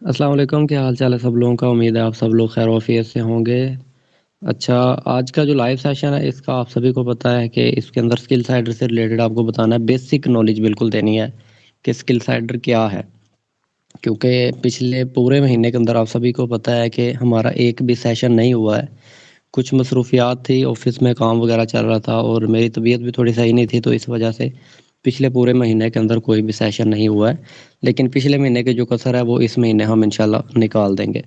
अस्सलाम वालेकुम, क्या हाल चाल है सब लोगों का। उम्मीद है आप सब लोग खैर ऑफियत से होंगे। अच्छा, आज का जो लाइव सेशन है इसका आप सभी को पता है कि इसके अंदर स्किल साइडर से रिलेटेड आपको बताना है, बेसिक नॉलेज बिल्कुल देनी है कि स्किल साइडर क्या है। क्योंकि पिछले पूरे महीने के अंदर आप सभी को पता है कि हमारा एक भी सेशन नहीं हुआ है। कुछ मसरूफियात थी, ऑफिस में काम वगैरह चल रहा था और मेरी तबीयत भी थोड़ी सही नहीं थी, तो इस वजह से पिछले पूरे महीने के अंदर कोई भी सेशन नहीं हुआ है। लेकिन पिछले महीने के जो कसर है वो इस महीने हम इंशाल्लाह निकाल देंगे।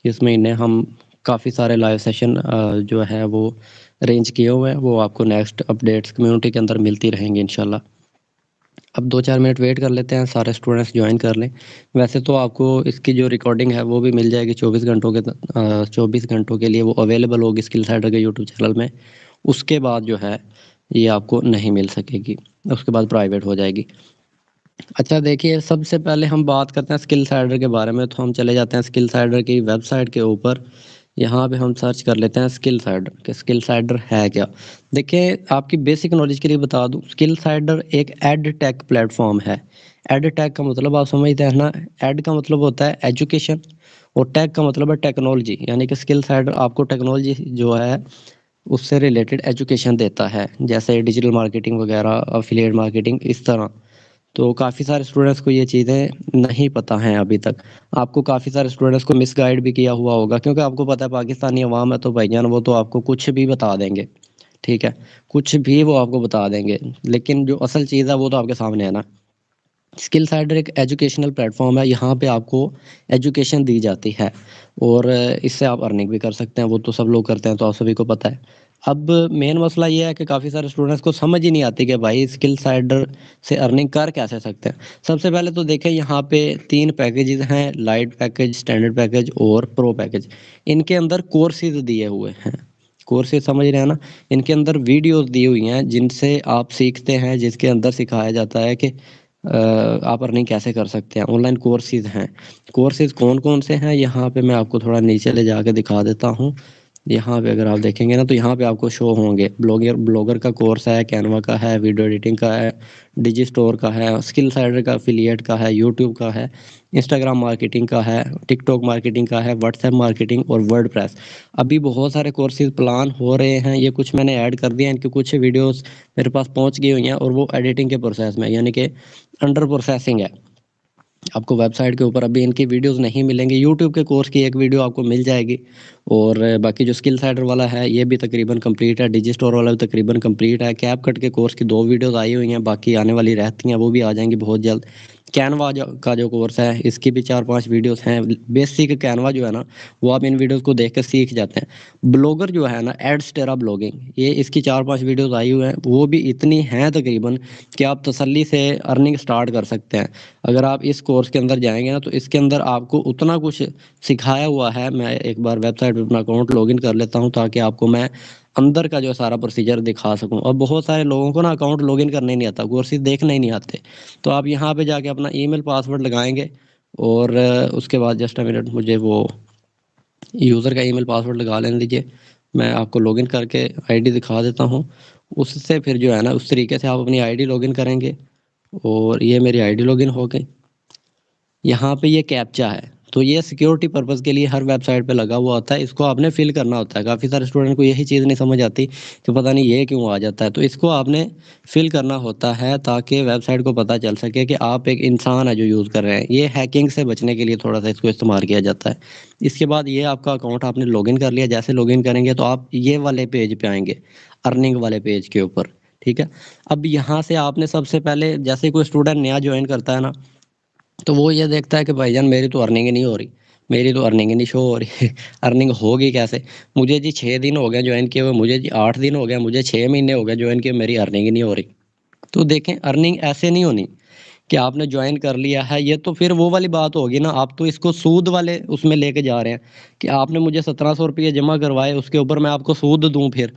इस महीने हम काफ़ी सारे लाइव सेशन जो है वो अरेंज किए हुए हैं, वो आपको नेक्स्ट अपडेट्स कम्युनिटी के अंदर मिलती रहेंगी इंशाल्लाह। अब 2-4 मिनट वेट कर लेते हैं, सारे स्टूडेंट्स ज्वाइन कर लें। वैसे तो आपको इसकी जो रिकॉर्डिंग है वो भी मिल जाएगी 24 घंटों के लिए वो अवेलेबल होगी स्किल साइडर के यूट्यूब चैनल में। उसके बाद जो है ये आपको नहीं मिल सकेगी, उसके बाद प्राइवेट हो जाएगी। अच्छा देखिए, सबसे पहले हम बात करते हैं स्किल साइडर के बारे में, तो हम चले जाते हैं स्किल साइडर की वेबसाइट के ऊपर। यहाँ पे हम सर्च कर लेते हैं स्किल साइडर कि स्किल साइडर है क्या। देखिए, आपकी बेसिक नॉलेज के लिए बता दूं, स्किल साइडर एक एड टेक प्लेटफॉर्म है। एड टेक का मतलब आप समझते हैं ना। एड का मतलब होता है एजुकेशन और टेक का मतलब है टेक्नोलॉजी, यानी कि स्किल साइडर आपको टेक्नोलॉजी जो है उससे रिलेटेड एजुकेशन देता है, जैसे डिजिटल मार्केटिंग वगैरह, अफिलिएट मार्केटिंग, इस तरह। तो काफ़ी सारे स्टूडेंट्स को ये चीज़ें नहीं पता हैं अभी तक। आपको काफ़ी सारे स्टूडेंट्स को मिसगाइड भी किया हुआ होगा, क्योंकि आपको पता है पाकिस्तानी अवाम है तो भाईजान वो तो आपको कुछ भी बता देंगे। ठीक है, कुछ भी वो आपको बता देंगे, लेकिन जो असल चीज़ है वो तो आपके सामने है ना। स्किल साइडर एक एजुकेशनल प्लेटफॉर्म है, यहाँ पे आपको एजुकेशन दी जाती है और इससे आप अर्निंग भी कर सकते हैं, वो तो सब लोग करते हैं, तो आप सभी को पता है। अब मेन मसला ये है कि काफ़ी सारे स्टूडेंट्स को समझ ही नहीं आती कि भाई स्किल साइडर से अर्निंग कर कैसे सकते हैं। सबसे पहले तो देखें, यहाँ पे 3 पैकेजेस हैं, लाइट पैकेज, स्टैंडर्ड पैकेज और प्रो पैकेज। इनके अंदर कोर्सेज दिए हुए हैं। कोर्सेज समझ रहे हैं ना। इनके अंदर वीडियोस दी हुई हैं जिनसे आप सीखते हैं, जिसके अंदर सिखाया जाता है कि आप अर्निंग कैसे कर सकते हैं। ऑनलाइन कोर्सेज हैं। कोर्सेज कौन कौन से हैं, यहाँ पे मैं आपको थोड़ा नीचे ले जाके दिखा देता हूँ। यहाँ पे अगर आप देखेंगे ना तो यहाँ पे आपको शो होंगे। ब्लॉगर ब्लॉगर का कोर्स है, कैनवा का है, वीडियो एडिटिंग का है, डिजी स्टोर का है, स्किल साइडर का, एफिलिएट का है, यूट्यूब का है, इंस्टाग्राम मार्केटिंग का है, टिकटॉक मार्केटिंग का है, व्हाट्सएप मार्केटिंग और वर्डप्रेस। अभी बहुत सारे कोर्सेज प्लान हो रहे हैं, ये कुछ मैंने ऐड कर दिए हैं, इनकी कुछ वीडियोस मेरे पास पहुंच गई हुई हैं और वो एडिटिंग के प्रोसेस में, यानी कि अंडर प्रोसेसिंग है। आपको वेबसाइट के ऊपर अभी इनकी वीडियोस नहीं मिलेंगी। यूट्यूब के कोर्स की एक वीडियो आपको मिल जाएगी और बाकी जो स्किल साइडर वाला है ये भी तकरीबन कंप्लीट है, डिजी स्टोर वाला भी तकरीबन कंप्लीट है। कैप कट के कोर्स की 2 वीडियोस आई हुई हैं, बाकी आने वाली रहती हैं, वो भी आ जाएंगी बहुत जल्द। कैनवा का जो कोर्स है इसकी भी 4-5 वीडियोस हैं। बेसिक कैनवा जो है ना, वो आप इन वीडियोस को देख कर सीख जाते हैं। ब्लॉगर जो है ना, एड्स टेरा ब्लॉगिंग, ये इसकी 4-5 वीडियोस आई हुई हैं, वो भी इतनी हैं तकरीबन कि आप तसल्ली से अर्निंग स्टार्ट कर सकते हैं। अगर आप इस कोर्स के अंदर जाएंगे ना तो इसके अंदर आपको उतना कुछ सिखाया हुआ है। मैं एक बार वेबसाइट पे अपना अकाउंट लॉगिन कर लेता हूँ ताकि आपको मैं अंदर का जो सारा प्रोसीजर दिखा सकूं। और बहुत सारे लोगों को ना अकाउंट लॉगिन करने नहीं आता, कोर्सेज देखने ही नहीं आते। तो आप यहाँ पे जाके अपना ईमेल पासवर्ड लगाएंगे और उसके बाद जस्ट अ मिनट, मुझे वो यूज़र का ईमेल पासवर्ड लगा लेने दीजिए। मैं आपको लॉगिन करके आईडी दिखा देता हूँ। उससे फिर जो है ना उस तरीके से आप अपनी आईडी लॉगिन करेंगे और ये मेरी आईडी लॉगिन हो गई। यहाँ पे ये कैप्चा है, तो ये सिक्योरिटी पर्पज़ के लिए हर वेबसाइट पे लगा हुआ होता है, इसको आपने फिल करना होता है। काफ़ी सारे स्टूडेंट को यही चीज़ नहीं समझ आती कि पता नहीं ये क्यों आ जाता है, तो इसको आपने फिल करना होता है ताकि वेबसाइट को पता चल सके कि आप एक इंसान है जो यूज़ कर रहे हैं। ये हैकिंग से बचने के लिए थोड़ा सा इसको इस्तेमाल किया जाता है। इसके बाद ये आपका अकाउंट आपने लॉगिन कर लिया, जैसे लॉगिन करेंगे तो आप ये वाले पेज पे आएंगे, अर्निंग वाले पेज के ऊपर। ठीक है। अब यहाँ से आपने सबसे पहले, जैसे कोई स्टूडेंट नया ज्वाइन करता है ना, तो वो ये देखता है कि भाईजान मेरी तो अर्निंग ही नहीं हो रही, मेरी तो अर्निंग ही नहीं शो हो रही। अर्निंग होगी कैसे। मुझे जी 6 दिन हो गए ज्वाइन किए हुए, मुझे जी 8 दिन हो गए, मुझे 6 महीने हो गए ज्वाइन किए, मेरी अर्निंग ही नहीं हो रही। तो देखें, अर्निंग ऐसे नहीं होनी कि आपने ज्वाइन कर लिया है, ये तो फिर वो वाली बात होगी ना, आप तो इसको सूद वाले उसमें लेके जा रहे हैं कि आपने मुझे 1700 रुपये जमा करवाए, उसके ऊपर मैं आपको सूद दूं फिर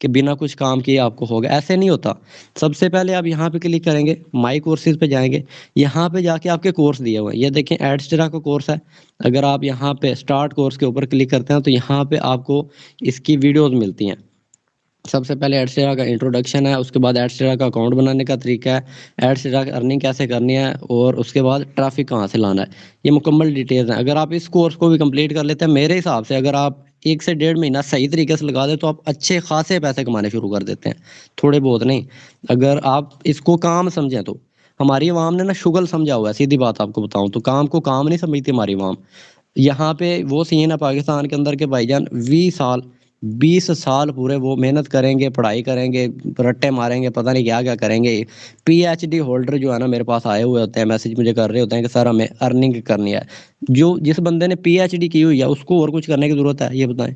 कि बिना कुछ काम किए आपको होगा। ऐसे नहीं होता। सबसे पहले आप यहाँ पे क्लिक करेंगे, माई कोर्सेज पे जाएंगे। यहाँ पे जाके आपके कोर्स दिए हुए हैं, ये देखें एडस्ट्रा का कोर्स है। अगर आप यहाँ पे स्टार्ट कोर्स के ऊपर क्लिक करते हैं तो यहाँ पे आपको इसकी वीडियोस मिलती हैं। सबसे पहले एडस्टेरा का इंट्रोडक्शन है, उसके बाद एडस्टेरा का अकाउंट बनाने का तरीका है, एडस्टेरा अर्निंग कैसे करनी है, और उसके बाद ट्रैफिक कहाँ से लाना है। ये मुकम्मल डिटेल्स हैं। अगर आप इस कोर्स को भी कंप्लीट कर लेते हैं, मेरे हिसाब से अगर आप 1 से 1.5 महीना सही तरीके से लगा दें तो आप अच्छे खासे पैसे कमाने शुरू कर देते हैं, थोड़े बहुत नहीं। अगर आप इसको काम समझें तो हमारी आवाम ने ना शुगल समझा हुआ है, सीधी बात आपको बताऊं तो काम को काम नहीं समझती हमारी आवाम। यहाँ पे वो सीन है पाकिस्तान के अंदर के भाईजान 20 साल, 20 साल पूरे वो मेहनत करेंगे, पढ़ाई करेंगे, रट्टे मारेंगे, पता नहीं क्या क्या करेंगे। पीएचडी होल्डर जो है ना मेरे पास आए हुए होते हैं, मैसेज मुझे कर रहे होते हैं कि सर हमें अर्निंग करनी है। जो जिस बंदे ने पीएचडी की हुई है उसको और कुछ करने की जरूरत है, ये बताएं।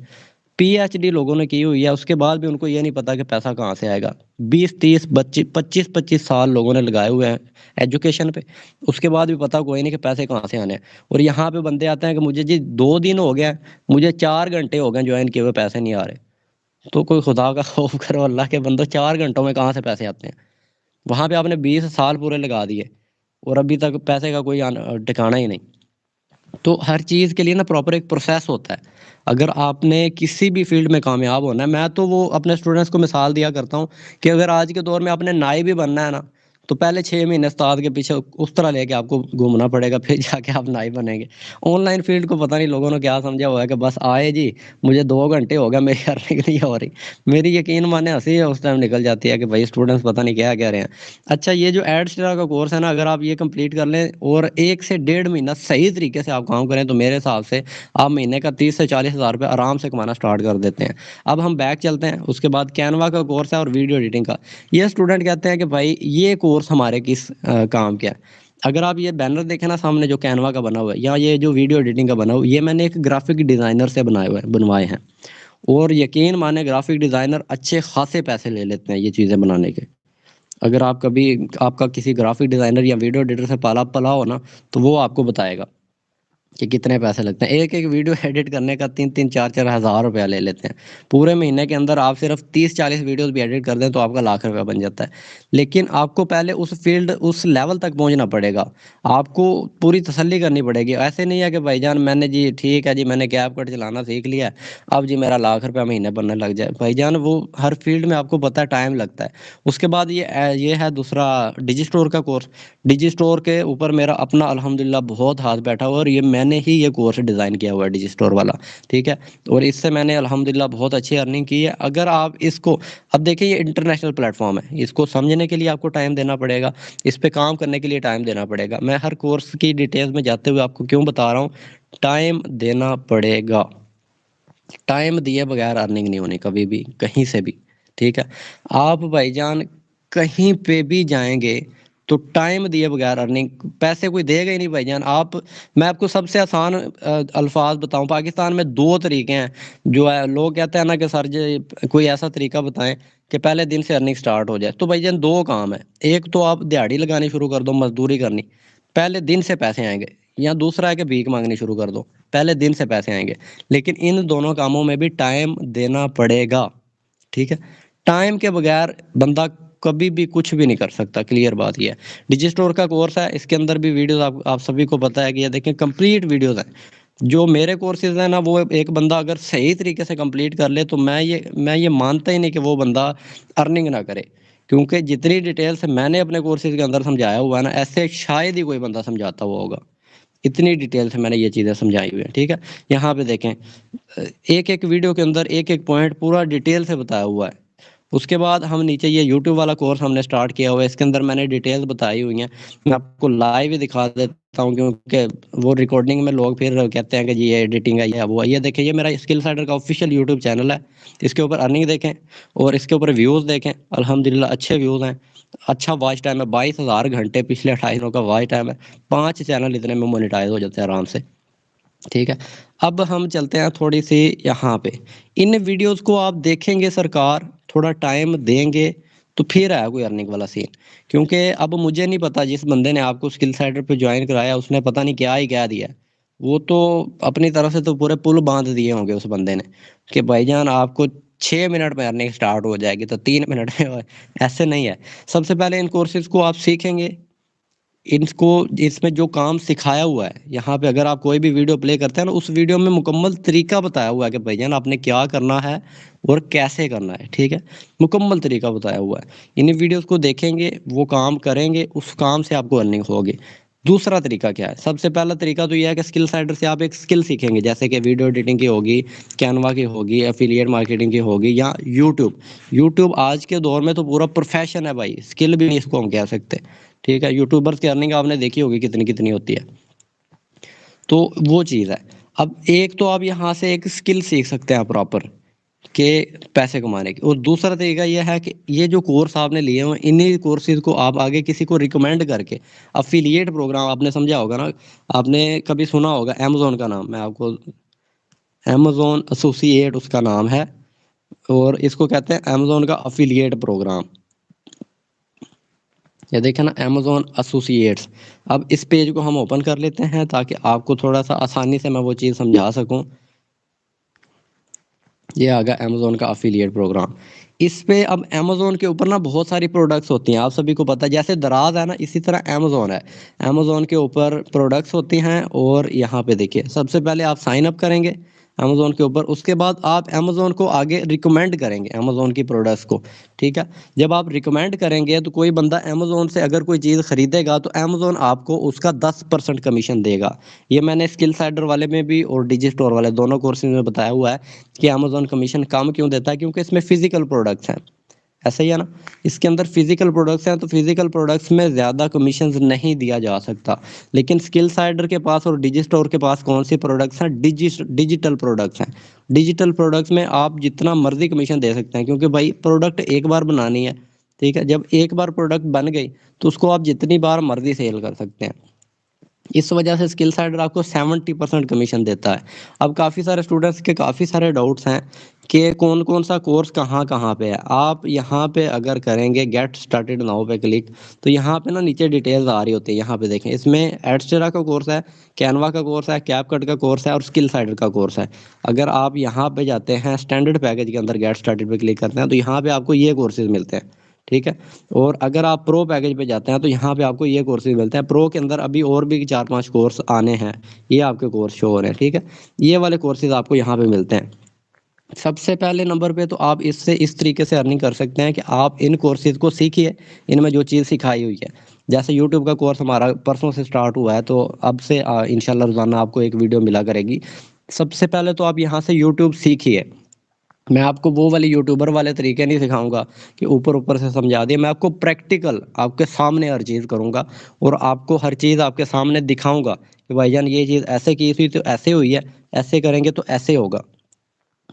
पीएचडी लोगों ने की हुई है, उसके बाद भी उनको ये नहीं पता कि पैसा कहाँ से आएगा। 20 30 25 25 साल लोगों ने लगाए हुए हैं एजुकेशन पे, उसके बाद भी पता कोई नहीं कि पैसे कहाँ से आने हैं। और यहाँ पे बंदे आते हैं कि मुझे जी 2 दिन हो गया, मुझे 4 घंटे हो गए ज्वाइन किए हुए, पैसे नहीं आ रहे। तो कोई खुदा का खौफ करो, अल्लाह के बंदो, 4 घंटों में कहाँ से पैसे आते हैं? वहां पे आपने 20 साल पूरे लगा दिए और अभी तक पैसे का कोई ठिकाना ही नहीं। तो हर चीज़ के लिए ना प्रॉपर एक प्रोसेस होता है। अगर आपने किसी भी फील्ड में कामयाब होना है, मैं तो वो अपने स्टूडेंट्स को मिसाल दिया करता हूँ कि अगर आज के दौर में आपने नाई भी बनना है ना, तो पहले 6 महीने उस्ताद के पीछे उस तरह लेके आपको घूमना पड़ेगा, फिर जाके आप नाई बनेंगे। ऑनलाइन फील्ड को पता नहीं लोगों ने क्या समझा हुआ है कि बस आए जी, मुझे 2 घंटे हो गया, मेरी अर्निंग नहीं हो रही। मेरी यकीन माने हंसी है उस टाइम निकल जाती है कि भाई स्टूडेंट्स पता नहीं क्या कह रहे हैं। अच्छा, ये जो एड्सटा का कोर्स है ना, अगर आप ये कंप्लीट कर लें और 1 से 1.5 महीना सही तरीके से आप काम करें तो मेरे हिसाब से आप महीने का 30 से 40 हज़ार रुपये आराम से कमाना स्टार्ट कर देते हैं। अब हम बैक चलते हैं, उसके बाद कैनवा का कोर्स है और वीडियो एडिटिंग का। ये स्टूडेंट कहते हैं कि भाई ये कोर्स हमारे किस काम के है। अगर आप ये बैनर देखें ना सामने जो कैनवा का बना हुआ है, या ये जो वीडियो एडिटिंग का बना हुआ है, ये मैंने एक ग्राफिक डिज़ाइनर से बनवाए हैं। और यकीन माने ग्राफिक डिज़ाइनर अच्छे खासे पैसे ले लेते हैं ये चीज़ें बनाने के। अगर आप कभी आपका किसी ग्राफिक डिज़ाइनर या वीडियो एडिटर से पाला पला हो ना, तो वो आपको बताएगा कि कितने पैसे लगते हैं। एक एक वीडियो एडिट करने का 3 3 4 4 हज़ार रुपया ले लेते हैं। पूरे महीने के अंदर आप सिर्फ 30 40 वीडियोस भी एडिट कर दें तो आपका लाख रुपया बन जाता है। लेकिन आपको पहले उस फील्ड उस लेवल तक पहुंचना पड़ेगा। आपको पूरी तसल्ली करनी पड़ेगी। ऐसे नहीं है कि भाईजान मैंने जी ठीक है जी, मैंने कैप कट चलाना सीख लिया, अब जी मेरा लाख रुपया महीने बनने लग जाए। भाईजान वो हर फील्ड में आपको पता है टाइम लगता है। उसके बाद ये है दूसरा डिजी स्टोर का कोर्स। डिजी स्टोर के ऊपर मेरा अपना अल्हम्दुलिल्लाह बहुत हाथ बैठा हुआ है, और ये मैंने ही ये कोर्स डिज़ाइन किया हुआ है डिजी स्टोर वाला। ठीक है, और इससे मैंने अल्हम्दुलिल्लाह बहुत अच्छी अर्निंग की है। अगर आप इसको, अब देखिए ये इंटरनेशनल प्लेटफॉर्म है, इसको समझने के लिए आपको टाइम देना पड़ेगा, इस पे काम करने के लिए टाइम देना पड़ेगा। मैं हर कोर्स की डिटेल्स में जाते हुए आपको क्यों बता रहा हूँ, टाइम देना पड़ेगा। टाइम दिए बगैर अर्निंग नहीं होनी कभी भी कहीं से भी। ठीक है, आप भाईजान कहीं पे भी जाएंगे तो टाइम दिए बगैर अर्निंग, पैसे कोई देगा ही नहीं भाईजान। आप, मैं आपको सबसे आसान अल्फाज बताऊं, पाकिस्तान में 2 तरीके हैं। जो है लोग कहते हैं ना कि सर जी कोई ऐसा तरीका बताएं कि पहले दिन से अर्निंग स्टार्ट हो जाए। तो भाईजान 2 काम है, एक तो आप दिहाड़ी लगानी शुरू कर दो, मजदूरी करनी, पहले दिन से पैसे आएंगे। या दूसरा है कि भीख मांगनी शुरू कर दो, पहले दिन से पैसे आएंगे। लेकिन इन दोनों कामों में भी टाइम देना पड़ेगा। ठीक है, टाइम के बगैर बंदा कभी भी कुछ भी नहीं कर सकता, क्लियर बात ये है। डिजी स्टोर का कोर्स है, इसके अंदर भी वीडियोस आप सभी को पता है कि ये देखें कंप्लीट वीडियोस हैं। जो मेरे कोर्सेज हैं ना, वो एक बंदा अगर सही तरीके से कंप्लीट कर ले तो मैं ये मानता ही नहीं कि वो बंदा अर्निंग ना करे। क्योंकि जितनी डिटेल्स मैंने अपने कोर्सेज के अंदर समझाया हुआ है ना, ऐसे शायद ही कोई बंदा समझाता हुआ होगा। इतनी डिटेल से मैंने ये चीज़ें समझाई हुई हैं। ठीक है, यहाँ पे देखें एक एक वीडियो के अंदर एक एक पॉइंट पूरा डिटेल से बताया हुआ है। उसके बाद हम नीचे ये यूट्यूब वाला कोर्स हमने स्टार्ट किया हुआ है, इसके अंदर मैंने डिटेल्स बताई हुई हैं। मैं आपको लाइव ही दिखा देता हूँ, क्योंकि वो रिकॉर्डिंग में लोग फिर कहते हैं कि जी ये एडिटिंग है, ये है, वो है। ये देखिए, ये मेरा स्किल साइडर का ऑफिशियल यूट्यूब चैनल है। इसके ऊपर अर्निंग देखें और इसके ऊपर व्यूज़ देखें, अल्हम्दुलिल्लाह अच्छे व्यूज़ हैं। अच्छा वॉच टाइम है, 22,000 घंटे पिछले 28 दिनों का वॉच टाइम है। 5 चैनल इतने में मोनेटाइज हो जाते हैं आराम से। ठीक है, अब हम चलते हैं थोड़ी सी यहाँ पे। इन वीडियोस को आप देखेंगे सरकार, थोड़ा टाइम देंगे तो फिर आया कोई अर्निंग वाला सीन। क्योंकि अब मुझे नहीं पता, जिस बंदे ने आपको स्किल साइडर पे ज्वाइन कराया उसने पता नहीं क्या ही क्या दिया। वो तो अपनी तरफ से तो पूरे पुल बांध दिए होंगे उस बंदे ने कि भाईजान आपको 6 मिनट में अर्निंग स्टार्ट हो जाएगी तो 3 मिनट में ऐसे नहीं है। सबसे पहले इन कोर्सेज को आप सीखेंगे, इनको इसमें जो काम सिखाया हुआ है, यहाँ पे अगर आप कोई भी वीडियो प्ले करते हैं ना, उस वीडियो में मुकम्मल तरीका बताया हुआ है कि भाईजान आपने क्या करना है और कैसे करना है, ठीक है। मुकम्मल तरीका बताया हुआ है। इन वीडियोस को देखेंगे, वो काम करेंगे, उस काम से आपको अर्निंग होगी। दूसरा तरीका क्या है? सबसे पहला तरीका तो यह है कि स्किल साइडर से आप एक स्किल सीखेंगे, जैसे कि वीडियो एडिटिंग की होगी, कैनवा की होगी, एफिलिएट मार्केटिंग की होगी, या यूट्यूब। यूट्यूब आज के दौर में तो पूरा प्रोफेशन है भाई, स्किल भी नहीं इसको हम कह सकते, ठीक है। यूट्यूबर्स की अर्निंग आपने देखी होगी कितनी कितनी होती है, तो वो चीज़ है। अब एक तो आप यहाँ से एक स्किल सीख सकते हैं प्रॉपर के पैसे कमाने की, और दूसरा तरीका यह है कि ये जो कोर्स आपने लिए हुए इन्हीं कोर्सेज को आप आगे किसी को रिकमेंड करके, अफिलिएट प्रोग्राम आपने समझा होगा ना, आपने कभी सुना होगा अमेजोन का नाम, मैं आपको, अमेजोन एसोसिएट उसका नाम है, और इसको कहते हैं अमेजोन का अफिलिएट प्रोग्राम। ये देखें ना, अमेजोन एसोसिएट्स। अब इस पेज को हम ओपन कर लेते हैं ताकि आपको थोड़ा सा आसानी से मैं वो चीज़ समझा सकूं। ये आ गया अमेजोन का अफिलिएट प्रोग्राम। इस पे अब अमेजोन के ऊपर ना बहुत सारी प्रोडक्ट्स होती हैं, आप सभी को पता है, जैसे दराज है ना, इसी तरह अमेजोन है। अमेजोन के ऊपर प्रोडक्ट्स होती हैं, और यहाँ पे देखिए सबसे पहले आप साइन अप करेंगे अमेजोन के ऊपर, उसके बाद आप अमेजोन को आगे रिकमेंड करेंगे अमेजोन की प्रोडक्ट्स को, ठीक है। जब आप रिकमेंड करेंगे तो कोई बंदा अमेजोन से अगर कोई चीज़ खरीदेगा तो अमेजोन आपको उसका 10% कमीशन देगा। ये मैंने स्किल साइडर वाले में भी और डिजी स्टोर वाले दोनों कोर्सेज में बताया हुआ है कि अमेजोन कमीशन कम क्यों देता है, क्योंकि इसमें फिजिकल प्रोडक्ट्स हैं। ऐसा ही है ना, इसके अंदर फिजिकल प्रोडक्ट्स हैं, तो फिजिकल प्रोडक्ट्स में ज़्यादा कमीशन नहीं दिया जा सकता। लेकिन स्किल साइडर के पास और डिजी स्टोर के पास कौन सी प्रोडक्ट्स हैं? डिजिटल प्रोडक्ट्स हैं। डिजिटल प्रोडक्ट्स में आप जितना मर्जी कमीशन दे सकते हैं, क्योंकि भाई प्रोडक्ट एक बार बनानी है, ठीक है। जब एक बार प्रोडक्ट बन गई तो उसको आप जितनी बार मर्जी सेल कर सकते हैं। इस वजह से स्किल साइडर आपको 70% कमीशन देता है। अब काफ़ी सारे स्टूडेंट्स के काफ़ी सारे डाउट्स हैं कि कौन कौन सा कोर्स कहाँ कहाँ पे है। आप यहाँ पे अगर करेंगे गेट स्टार्टेड नाउ पे क्लिक, तो यहाँ पे ना नीचे डिटेल्स आ रही होती है, यहाँ पे देखें, इसमें एडस्टेरा का कोर्स है, कैनवा का कोर्स है, कैपकट का कोर्स है, और स्किल साइडर का कोर्स है। अगर आप यहाँ पे जाते हैं स्टैंडर्ड पैकेज के अंदर गेट स्टार्टेड पे क्लिक करते हैं, तो यहाँ पे आपको ये कोर्सेज मिलते हैं, ठीक है। और अगर आप प्रो पैकेज पे जाते हैं तो यहाँ पे आपको ये कोर्सेज मिलते हैं। प्रो के अंदर अभी और भी 4-5 कोर्स आने हैं, ये आपके कोर्स शो हो रहे हैं, ठीक है। ये वाले कोर्सेज आपको यहाँ पे मिलते हैं। सबसे पहले नंबर पे तो आप इससे इस तरीके से अर्निंग कर सकते हैं कि आप इन कोर्सेज को सीखिए, इनमें जो चीज़ सिखाई हुई है। जैसे यूट्यूब का कोर्स हमारा परसों से स्टार्ट हुआ है, तो अब से इंशाल्लाह रोज़ाना आपको एक वीडियो मिला करेगी। सबसे पहले तो आप यहाँ से यूट्यूब सीखिए। मैं आपको वो वाले यूट्यूबर वाले तरीके नहीं सिखाऊंगा कि ऊपर ऊपर से समझा दिया, मैं आपको प्रैक्टिकल आपके सामने हर चीज़ करूंगा, और आपको हर चीज़ आपके सामने दिखाऊंगा कि भाईजान ये चीज़ ऐसे की थी तो ऐसे हुई है, ऐसे करेंगे तो ऐसे होगा।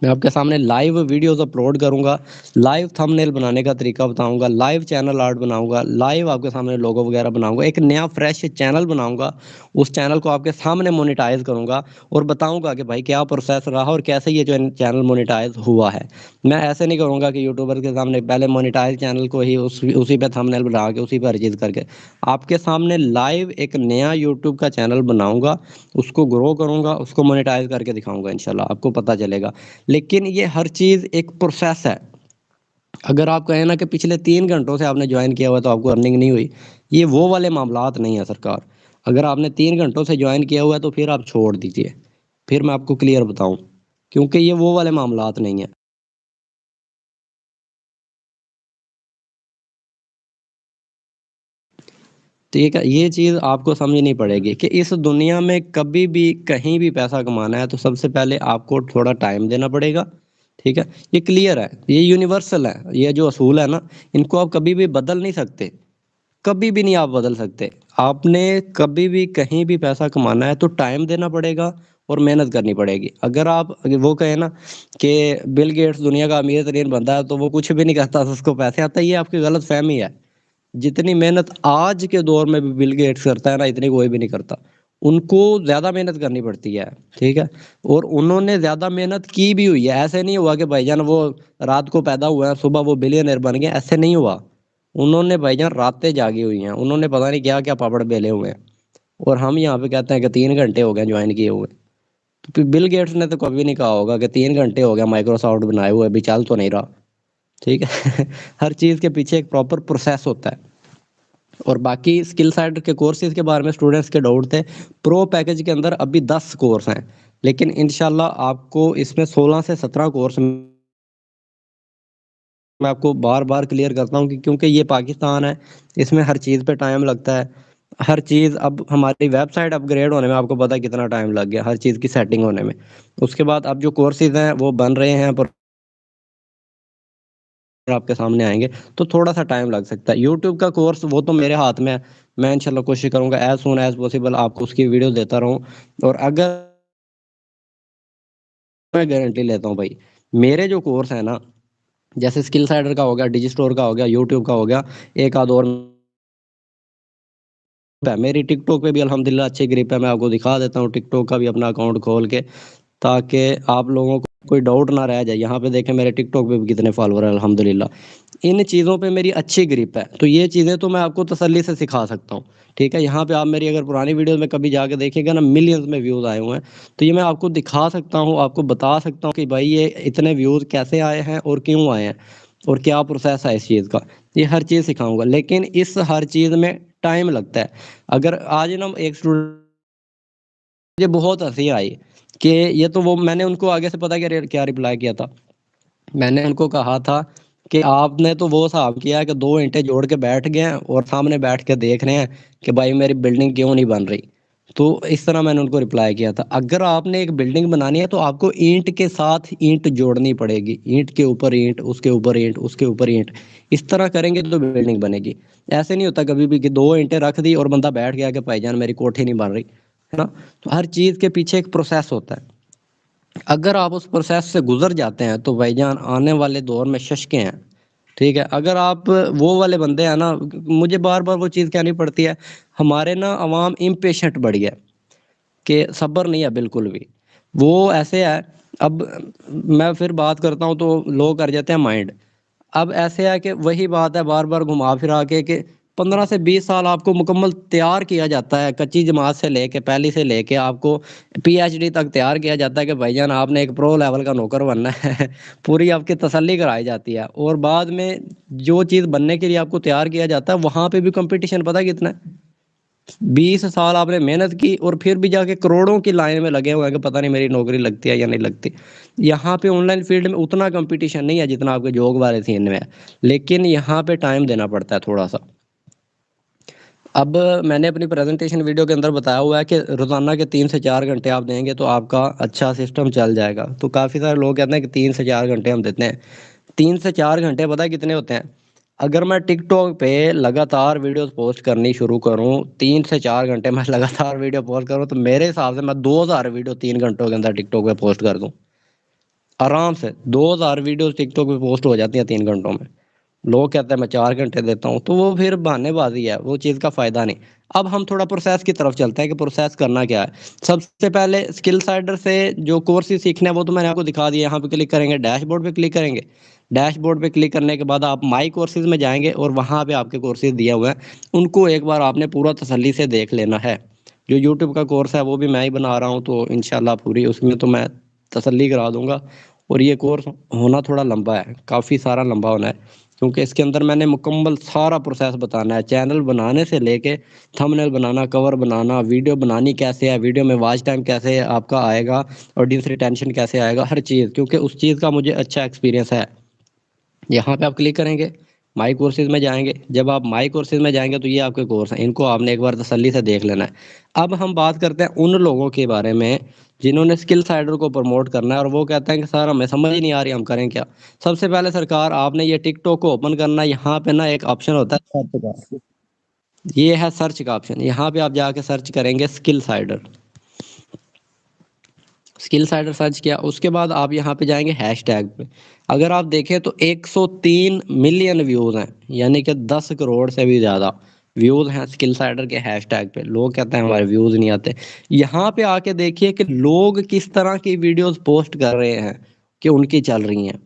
मैं आपके सामने लाइव वीडियोस अपलोड करूंगा, लाइव थंबनेल बनाने का तरीका बताऊंगा, लाइव चैनल आर्ट बनाऊंगा, लाइव आपके सामने लोगो वगैरह बनाऊंगा, एक नया फ्रेश चैनल बनाऊंगा, उस चैनल को आपके सामने मोनेटाइज करूंगा, और बताऊंगा कि भाई क्या प्रोसेस रहा और कैसे ये जो चैनल मोनेटाइज हुआ है। मैं ऐसे नहीं करूंगा कि यूट्यूबर के सामने पहले मोनेटाइज चैनल को ही उसी पे थंबनेल बना के उसी पे हर चीज़ करके, आपके सामने लाइव एक नया यूट्यूब का चैनल बनाऊंगा, उसको ग्रो करूंगा, उसको मोनेटाइज करके दिखाऊंगा, इंशाल्लाह आपको पता चलेगा। लेकिन ये हर चीज़ एक प्रोसेस है। अगर आप कहें ना कि पिछले 3 घंटों से आपने ज्वाइन किया हुआ तो आपको अर्निंग नहीं हुई, ये वो वाले मामलात नहीं है सरकार। अगर आपने 3 घंटों से ज्वाइन किया हुआ है तो फिर आप छोड़ दीजिए, फिर मैं आपको क्लियर बताऊं, क्योंकि ये वो वाले मामलात नहीं है। ठीक है, ये चीज़ आपको समझनी पड़ेगी कि इस दुनिया में कभी भी कहीं भी पैसा कमाना है तो सबसे पहले आपको थोड़ा टाइम देना पड़ेगा, ठीक है। ये क्लियर है, ये यूनिवर्सल है, ये जो असूल है ना, इनको आप कभी भी बदल नहीं सकते, कभी भी नहीं आप बदल सकते। आपने कभी भी कहीं भी पैसा कमाना है तो टाइम देना पड़ेगा और मेहनत करनी पड़ेगी। अगर आप वो कहें ना कि बिल गेट्स दुनिया का अमीर तरीन बंदा है तो वो कुछ भी नहीं करता तो उसको पैसे आता है, ये आपकी गलत फहमी है। जितनी मेहनत आज के दौर में भी बिल गेट्स करता है ना, इतनी कोई भी नहीं करता। उनको ज़्यादा मेहनत करनी पड़ती है, ठीक है। और उन्होंने ज़्यादा मेहनत की भी हुई है, ऐसे नहीं हुआ कि भाईजान वो रात को पैदा हुआ है सुबह वो बिलियनर बन गए, ऐसे नहीं हुआ। उन्होंने भाईजान रातें जागी हुई हैं, उन्होंने पता नहीं क्या क्या पापड़ बेले हुए हैं, और हम यहाँ पे कहते हैं कि 3 घंटे हो गए ज्वाइन किए हुए। तो फिर बिल गेट्स ने तो कभी नहीं कहा होगा कि 3 घंटे हो गया माइक्रोसॉफ्ट बनाए हुए अभी चल तो नहीं रहा, ठीक है। हर चीज़ के पीछे एक प्रॉपर प्रोसेस होता है। और बाकी स्किल साइड के कोर्सेज के बारे में स्टूडेंट्स के डाउट थे। प्रो पैकेज के अंदर अभी 10 कोर्स हैं, लेकिन इंशाल्लाह आपको इसमें 16 से 17 कोर्स मैं आपको बार बार क्लियर करता हूँ कि क्योंकि ये पाकिस्तान है, इसमें हर चीज़ पे टाइम लगता है। हर चीज़, अब हमारी वेबसाइट अपग्रेड होने में आपको पता है कितना टाइम लग गया, हर चीज़ की सेटिंग होने में। उसके बाद अब जो कोर्सेज हैं वो बन रहे हैं पर आपके सामने आएंगे, तो थोड़ा सा टाइम लग सकता है। यूट्यूब का कोर्स वो तो मेरे हाथ में है, मैं इंशाल्लाह कोशिश करूंगा एज सुन एज पॉसिबल आपको उसकी वीडियो देता रहूं। और अगर मैं गारंटी लेता हूँ भाई, मेरे जो कोर्स है ना, जैसे स्किल साइडर का हो गया, डिजिस्टोर का हो गया, यूट्यूब का हो गया, एक आध और है मेरी टिकटॉक पे भी अल्हम्दुलिल्लाह अच्छी ग्रिप है। मैं आपको दिखा देता हूँ टिकटॉक का भी अपना अकाउंट खोल के, ताकि आप लोगों को कोई डाउट ना रह जाए। यहाँ पे देखें मेरे टिकटॉक पे भी कितने फॉलोअर है अल्हम्दुलिल्लाह। इन चीज़ों पे मेरी अच्छी ग्रिप है, तो ये चीज़ें तो मैं आपको तसल्ली से सिखा सकता हूँ। ठीक है, यहाँ पे आप मेरी अगर पुरानी वीडियो में कभी जाके देखिएगा ना, मिलियंस में व्यूज़ आए हुए हैं, तो ये मैं आपको दिखा सकता हूँ, आपको बता सकता हूँ कि भाई ये इतने व्यूज़ कैसे आए हैं और क्यों आए हैं और क्या प्रोसेस है इस चीज़ का। ये हर चीज़ सिखाऊंगा, लेकिन इस हर चीज़ में टाइम लगता है। अगर आज ना एक स्टूडेंट, मुझे बहुत हंसी आई कि ये तो वो, मैंने उनको आगे से पता क्या रिप्लाई किया था। मैंने उनको कहा था कि आपने तो वो हिसाब किया कि 2 ईंटें जोड़ के बैठ गए हैं और सामने बैठ के देख रहे हैं कि भाई मेरी बिल्डिंग क्यों नहीं बन रही। तो इस तरह मैंने उनको रिप्लाई किया था। अगर आपने एक बिल्डिंग बनानी है तो आपको ईंट के साथ ईंट जोड़नी पड़ेगी, ईंट के ऊपर ईंट, उसके ऊपर ईंट, उसके ऊपर ईंट। इस तरह करेंगे तो बिल्डिंग बनेगी। ऐसे नहीं होता कभी भी कि 2 ईंटें रख दी और बंदा बैठ गया कि भाईजान मेरी कोठी नहीं बन रही, है ना। तो हर चीज़ के पीछे एक प्रोसेस होता है। अगर आप उस प्रोसेस से गुजर जाते हैं तो भाईजान आने वाले दौर में शशके हैं। ठीक है, अगर आप वो वाले बंदे हैं ना, मुझे बार बार वो चीज़ कहनी पड़ती है, हमारे ना अवाम इम्पेशेंट बढ़ गया, कि सब्र नहीं है बिल्कुल भी। वो ऐसे है, अब मैं फिर बात करता हूँ तो लोग कर जाते हैं माइंड। अब ऐसे है कि वही बात है बार बार घुमा फिरा के कि 15 से 20 साल आपको मुकम्मल तैयार किया जाता है, कच्ची जमात से लेके, पहली से लेके आपको पीएचडी तक तैयार किया जाता है कि भाईजान आपने एक प्रो लेवल का नौकर बनना है। पूरी आपकी तसल्ली कराई जाती है, और बाद में जो चीज़ बनने के लिए आपको तैयार किया जाता है वहाँ पे भी कंपटीशन पता है कितना है। 20 साल आपने मेहनत की और फिर भी जाके करोड़ों की लाइन में लगे हुए हैं कि पता नहीं मेरी नौकरी लगती है या नहीं लगती। यहाँ पे ऑनलाइन फील्ड में उतना कंपटीशन नहीं है जितना आपके जॉब वाले सीन में है, लेकिन यहाँ पे टाइम देना पड़ता है थोड़ा सा। अब मैंने अपनी प्रेजेंटेशन वीडियो के अंदर बताया हुआ है कि रोजाना के 3 से 4 घंटे आप देंगे तो आपका अच्छा सिस्टम चल जाएगा। तो काफ़ी सारे लोग कहते हैं कि 3 से 4 घंटे हम देते हैं। 3 से 4 घंटे पता है कितने होते हैं? अगर मैं टिकटॉक पे लगातार वीडियोस पोस्ट करनी शुरू करूं, 3 से 4 घंटे मैं लगातार वीडियो पोस्ट करूं, तो मेरे हिसाब से मैं 2000 वीडियो 3 घंटों के अंदर टिकटॉक पे पोस्ट कर दूं आराम से। 2000 वीडियोस टिकटॉक पे पोस्ट हो जाती हैं 3 घंटों में। लोग कहते हैं मैं 4 घंटे देता हूँ, तो वो फिर बहानेबाजी है, वो चीज़ का फायदा नहीं। अब हम थोड़ा प्रोसेस की तरफ चलते हैं कि प्रोसेस करना क्या है। सबसे पहले स्किल साइडर से जो कोर्सेज सीखना है वो तो मैंने आपको दिखा दिया। यहाँ पे क्लिक करेंगे, डैशबोर्ड पे क्लिक करेंगे। डैशबोर्ड पे क्लिक करने के बाद आप माई कोर्सेज में जाएंगे और वहाँ पे आपके कोर्सेज दिए हुए हैं, उनको एक बार आपने पूरा तसल्ली से देख लेना है। जो यूट्यूब का कोर्स है वो भी मैं ही बना रहा हूँ, तो इंशाल्लाह पूरी उसमें तो मैं तसल्ली करा दूंगा। और ये कोर्स होना थोड़ा लंबा है, काफ़ी सारा लंबा होना है, क्योंकि इसके अंदर मैंने मुकम्मल सारा प्रोसेस बताना है, चैनल बनाने से लेके थंबनेल बनाना, कवर बनाना, वीडियो बनानी कैसे है, वीडियो में वॉच टाइम कैसे आपका आएगा, ऑडियंस रिटेंशन कैसे आएगा, हर चीज़, क्योंकि उस चीज़ का मुझे अच्छा एक्सपीरियंस है। यहाँ पे आप क्लिक करेंगे, माई कोर्सेज में जाएंगे। जब आप माई कोर्सेज में जाएंगे तो ये आपके कोर्स हैं, इनको आपने एक बार तसल्ली से देख लेना है। अब हम बात करते हैं उन लोगों के बारे में जिन्होंने स्किल साइडर को प्रमोट करना है और वो कहते हैं कि सर हमें समझ ही नहीं आ रही, हम करें क्या। सबसे पहले सरकार आपने ये टिकटॉक को ओपन करना है। यहाँ पे ना एक ऑप्शन होता है सर्च का, ये है सर्च का ऑप्शन। यहाँ पे आप जाके सर्च करेंगे skill cider. Skill cider search किया, उसके बाद आप यहाँ पे जाएंगे हैशटैग पे। अगर आप देखें तो 103 मिलियन व्यूज हैं, यानी कि 10 करोड़ से भी ज़्यादा व्यूज हैं स्किल साइडर के हैशटैग पे। लोग कहते हैं हमारे व्यूज नहीं आते। यहाँ पे आके देखिए कि लोग किस तरह की वीडियोस पोस्ट कर रहे हैं कि उनकी चल रही हैं।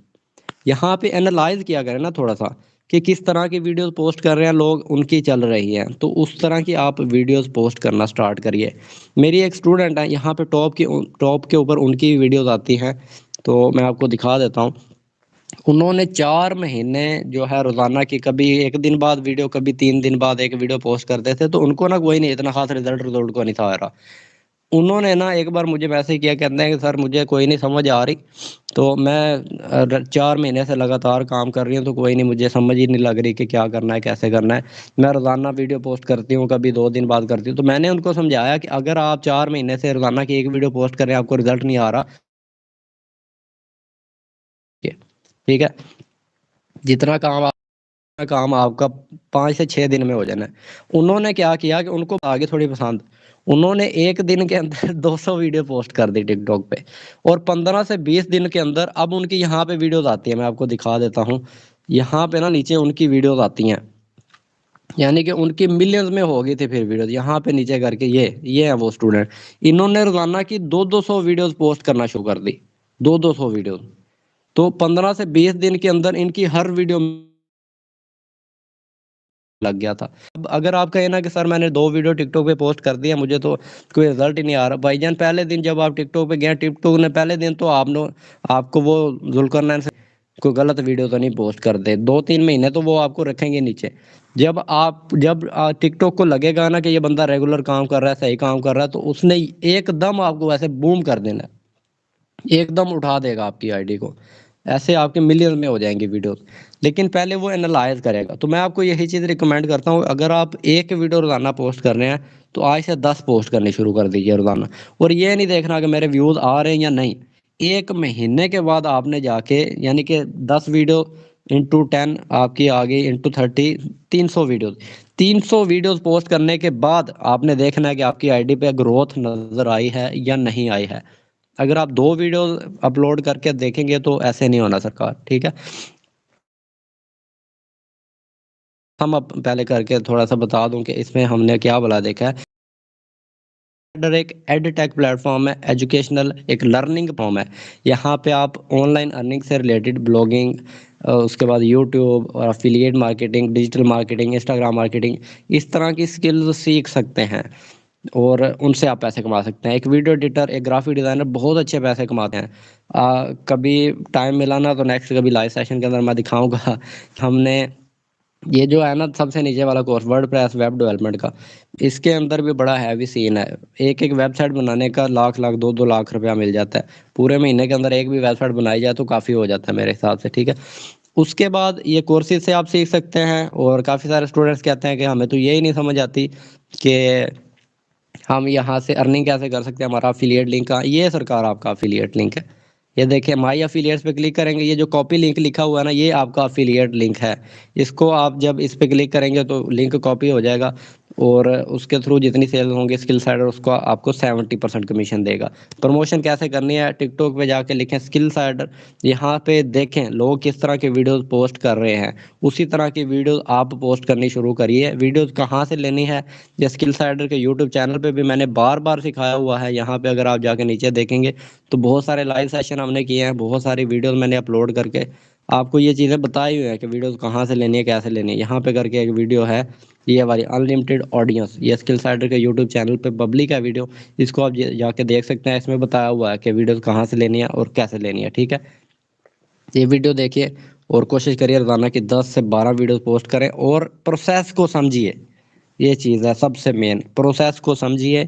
यहाँ पे एनालाइज किया करें ना थोड़ा सा, कि किस तरह की वीडियोस पोस्ट कर रहे हैं लोग, उनकी चल रही है, तो उस तरह की आप वीडियोस पोस्ट करना स्टार्ट करिए। मेरी एक स्टूडेंट है, यहाँ पे टॉप के ऊपर उनकी वीडियोस आती हैं, तो मैं आपको दिखा देता हूँ। उन्होंने 4 महीने जो है रोज़ाना की कभी 1 दिन बाद वीडियो, कभी 3 दिन बाद एक वीडियो पोस्ट करते थे, तो उनको ना कोई नहीं इतना ख़ास रिज़ल्ट रिज़ल्ट को नहीं था आ रहा। उन्होंने ना एक बार मुझे मैसेज किया, कहते हैं कि सर मुझे कोई नहीं समझ आ रही, तो मैं 4 महीने से लगातार काम कर रही हूँ, तो कोई नहीं मुझे समझ ही नहीं लग रही कि क्या करना है, कैसे करना है। मैं रोज़ाना वीडियो पोस्ट करती हूँ, कभी 2 दिन बाद करती हूँ। तो मैंने उनको समझाया कि अगर आप 4 महीने से रोज़ाना की 1 वीडियो पोस्ट कर रहे हैं, आपको रिज़ल्ट नहीं आ रहा, ठीक है? जितना काम आपका 5 से 6 दिन में हो जाना है। उन्होंने क्या किया कि उनको आगे थोड़ी पसंद, उन्होंने 1 दिन के अंदर 200 वीडियो पोस्ट कर दी टिकटॉक पे, और 15 से 20 दिन के अंदर अब उनकी यहाँ पे वीडियोज़ आती है, मैं आपको दिखा देता हूँ। यहाँ पे ना नीचे उनकी वीडियोज़ आती हैं, यानी कि उनकी मिलियंस में हो गई थी फिर वीडियोज़, यहाँ पे नीचे करके ये हैं वो स्टूडेंट। इन्होंने रोज़ाना की 2-200 वीडियोज़ पोस्ट करना शुरू कर दी, 2-200 वीडियोज़। तो 15 से 20 दिन के अंदर इनकी हर वीडियो लग गया था। अब अगर आप कहें ना कि सर मैंने 2 वीडियो टिकटॉक पे पोस्ट कर दिया, मुझे तो कोई रिज़ल्ट ही नहीं आ रहा। भाईजान पहले दिन जब आप टिकटॉक पे गए, टिकटॉक ने पहले दिन तो आपको वो ज़ुल्करनैन से कोई गलत वीडियो तो नहीं पोस्ट करते। 2-3 महीने तो वो आपको रखेंगे नीचे। जब टिकटॉक को लगेगा ना कि ये बंदा रेगुलर काम कर रहा है, सही काम कर रहा है, तो उसने एकदम आपको ऐसे बूम कर देना है। एकदम उठा देगा आपकी आईडी को। ऐसे आपके मिलियन में हो जाएँगी वीडियोज़। लेकिन पहले वो एनालाइज़ करेगा। तो मैं आपको यही चीज़ रिकमेंड करता हूँ, अगर आप 1 वीडियो रोज़ाना पोस्ट कर रहे हैं, तो आज से 10 पोस्ट करनी शुरू कर दीजिए रोज़ाना। और ये नहीं देखना कि मेरे व्यूज़ आ रहे हैं या नहीं। 1 महीने के बाद आपने जाके, यानी कि 10 वीडियो इंटू 10 आपकी आ गई, इंटू 30 300 वीडियोज़। 300 वीडियोज़ पोस्ट करने के बाद आपने देखना है कि आपकी आईडी पे ग्रोथ नज़र आई है या नहीं आई है। अगर आप 2 वीडियोज़ अपलोड करके देखेंगे तो ऐसे नहीं होना सरकार, ठीक है? हम अब पहले करके थोड़ा-सा बता दूँ कि इसमें हमने क्या भला देखा है। एडर एक एडटेक प्लेटफ़ॉर्म है, एजुकेशनल एक लर्निंग प्लेटफ़ॉर्म है। यहाँ पे आप ऑनलाइन अर्निंग से रिलेटेड ब्लॉगिंग, उसके बाद यूट्यूब और affiliate marketing, digital marketing, Instagram marketing, इस तरह की स्किल्स सीख सकते हैं और उनसे आप पैसे कमा सकते हैं। एक वीडियो एडिटर, एक ग्राफ़िक डिज़ाइनर बहुत अच्छे पैसे कमाते हैं। कभी टाइम मिला ना तो नेक्स्ट कभी लाइव सेशन के अंदर मैं दिखाऊँगा। हमने ये जो है ना सबसे नीचे वाला कोर्स वर्डप्रेस वेब डेवलपमेंट का, इसके अंदर भी बड़ा हैवी सीन है। एक-एक वेबसाइट बनाने का लाख-लाख 2-2 लाख रुपया मिल जाता है। पूरे महीने के अंदर एक भी वेबसाइट बनाई जाए तो काफ़ी हो जाता है मेरे हिसाब से, ठीक है? उसके बाद ये कोर्सेज़ से आप सीख सकते हैं, और काफ़ी सारे स्टूडेंट्स कहते हैं कि हमें तो यही नहीं समझ आती कि हम यहाँ से अर्निंग कैसे कर सकते हैं, हमारा एफ़िलिएट लिंक कहाँ, ये सरकार आपका एफ़िलिएट लिंक है। ये देखिए माई एफ़िलिएट्स पे क्लिक करेंगे, ये जो कॉपी लिंक लिखा हुआ है ना, ये आपका एफ़िलिएट लिंक है। इसको आप जब इस पे क्लिक करेंगे तो लिंक कॉपी हो जाएगा, और उसके थ्रू जितनी सेल होंगी स्किल साइडर उसको आपको 70% कमीशन देगा। प्रमोशन कैसे करनी है, टिकटॉक पे जाके लिखें स्किल साइडर, यहाँ पे देखें लोग किस तरह के वीडियोज़ पोस्ट कर रहे हैं, उसी तरह की वीडियोज़ आप पोस्ट करनी शुरू करिए। वीडियोज़ कहाँ से लेनी है, ये स्किल साइडर के यूट्यूब चैनल पे भी मैंने बार-बार सिखाया हुआ है। यहाँ पे अगर आप जाके नीचे देखेंगे तो बहुत सारे लाइव सेशन हमने किए हैं, बहुत सारी वीडियोज़ मैंने अपलोड करके आपको ये चीज़ें बताई हुई हैं कि वीडियोज़ कहाँ से लेनी है, कैसे लेनी है। यहाँ पे करके एक वीडियो है, ये वाली अनलिमिटेड ऑडियंस, ये स्किल साइडर के यूट्यूब चैनल पे पब्लिक है वीडियो, इसको आप जाके देख सकते हैं। इसमें बताया हुआ है कि वीडियोज़ कहाँ से लेनी है और कैसे लेनी है, ठीक है? ये वीडियो देखिए और कोशिश करिए रोज़ाना की 10 से 12 वीडियो पोस्ट करें, और प्रोसेस को समझिए। ये चीज़ है सबसे मेन, प्रोसेस को समझिए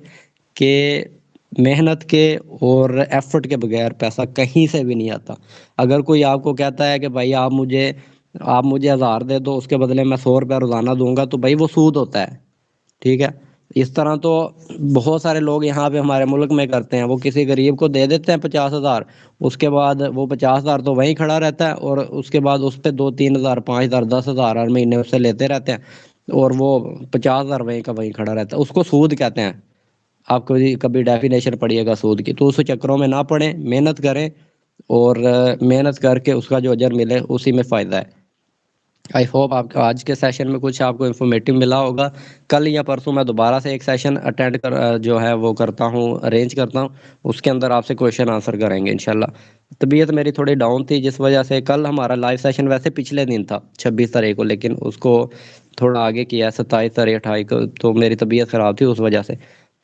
कि मेहनत के और एफर्ट के बगैर पैसा कहीं से भी नहीं आता। अगर कोई आपको कहता है कि भाई आप मुझे 1000 दे दो, उसके बदले मैं 100 रुपया रोज़ाना दूँगा, तो भाई वो सूद होता है। ठीक है? इस तरह तो बहुत सारे लोग यहाँ पे हमारे मुल्क में करते हैं। वो किसी गरीब को दे देते हैं 50,000, उसके बाद वो 50,000 तो वहीं खड़ा रहता है, और उसके बाद उस पे 2-3 हज़ार, 5,000, 10,000 हर महीने उससे लेते रहते हैं, और वो 50,000 वहीं का वहीं खड़ा रहता है। उसको सूद कहते हैं। आप कभी कभी डेफिनेशन पढ़िएगा सूद की, तो उस चक्करों में ना पड़ें, मेहनत करें, और मेहनत करके उसका जो अजर मिले उसी में फ़ायदा है। आई होप आपको आज के सेशन में कुछ आपको इन्फॉर्मेटिव मिला होगा। कल या परसों मैं दोबारा से एक सेशन जो है वो करता हूँ, अरेंज करता हूँ। उसके अंदर आपसे क्वेश्चन आंसर करेंगे इंशाल्लाह। तबीयत मेरी थोड़ी डाउन थी, जिस वजह से कल हमारा लाइव सेशन वैसे पिछले दिन था 26 तारीख को, लेकिन उसको थोड़ा आगे किया 27 तारीख 28 को, तो मेरी तबीयत ख़राब थी उस वजह से।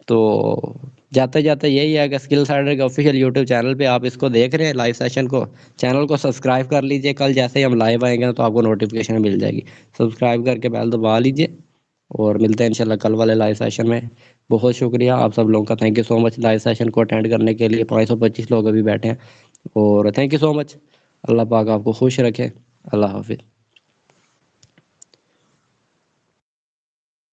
तो जाते जाते यही है कि स्किल साइडर के ऑफिशियल यूट्यूब चैनल पे आप इसको देख रहे हैं लाइव सेशन को, चैनल को सब्सक्राइब कर लीजिए। कल जैसे ही हम लाइव आएंगे ना तो आपको नोटिफिकेशन मिल जाएगी। सब्सक्राइब करके बेल दबा लीजिए और मिलते हैं इंशाल्लाह कल वाले लाइव सेशन में। बहुत शुक्रिया आप सब लोगों का, thank you so much live session को अटेंड करने के लिए। 525 लोग अभी बैठे हैं और थैंक यू सो मच। अल्लाह पाक आपको खुश रखे। अल्लाह हाफिज़।